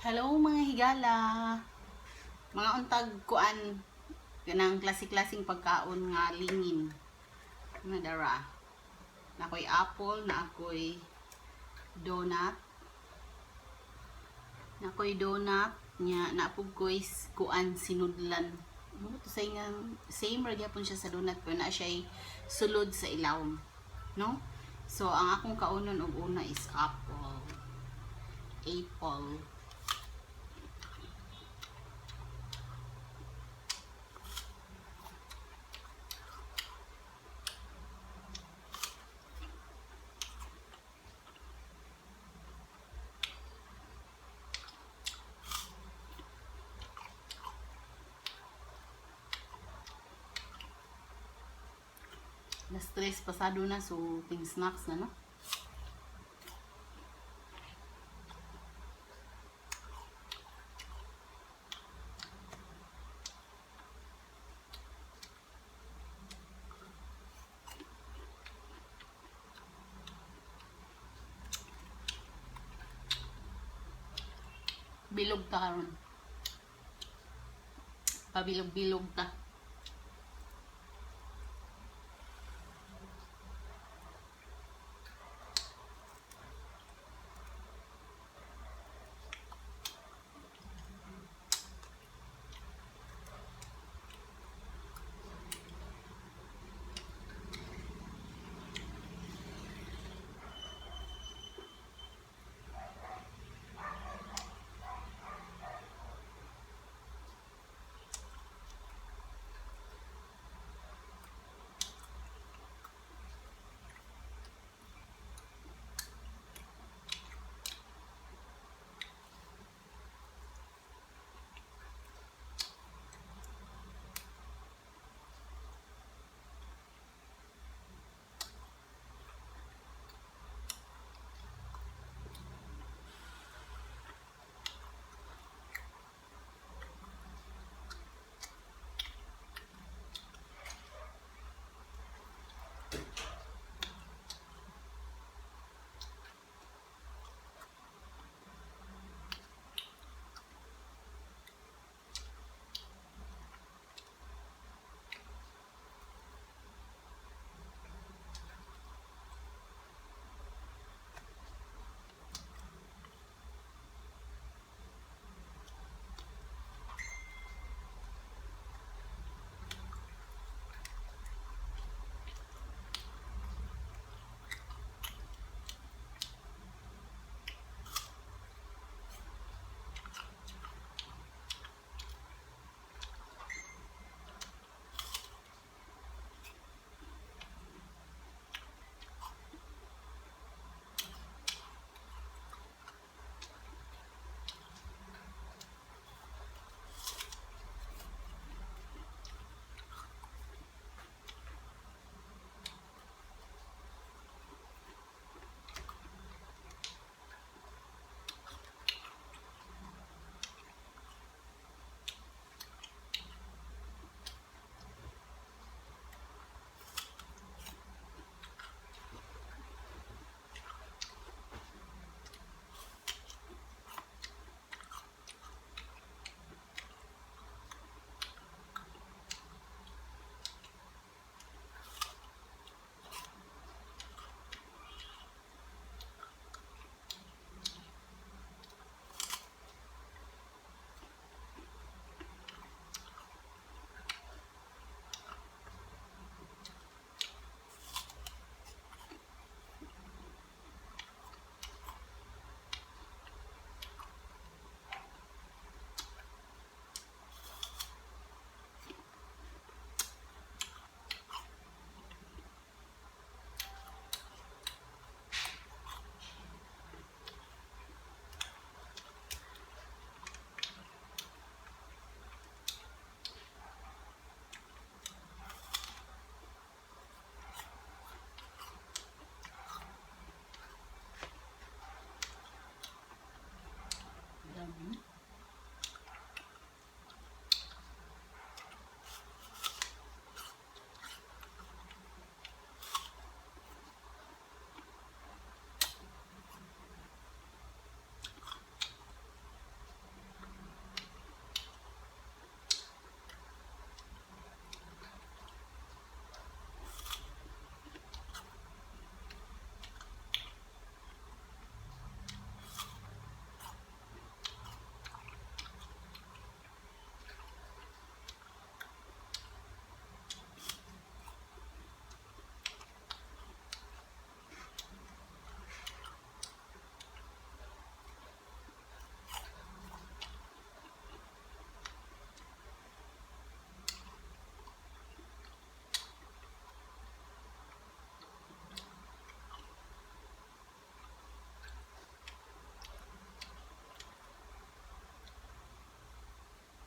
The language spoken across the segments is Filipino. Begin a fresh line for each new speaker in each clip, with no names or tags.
Hello mga higala. Mga untag kuan kanang klase-klaseng pagkaon nga lingin. Nadara. Na ako'y apple, na ako'y donut. Na ako'y donut nya na pug ko'y kuan sinudlan. Ano to say nga same ra gyapon siya sa donut pero na siya sulod sa ilawom, no? So ang akong kaunon og una is apple. Apple. Na-stress pasado na so ting snacks na no. Bilog ta karon. Pabilog-bilog ta.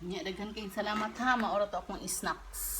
Nya daghan kay salamat ha, maoro to akong snacks.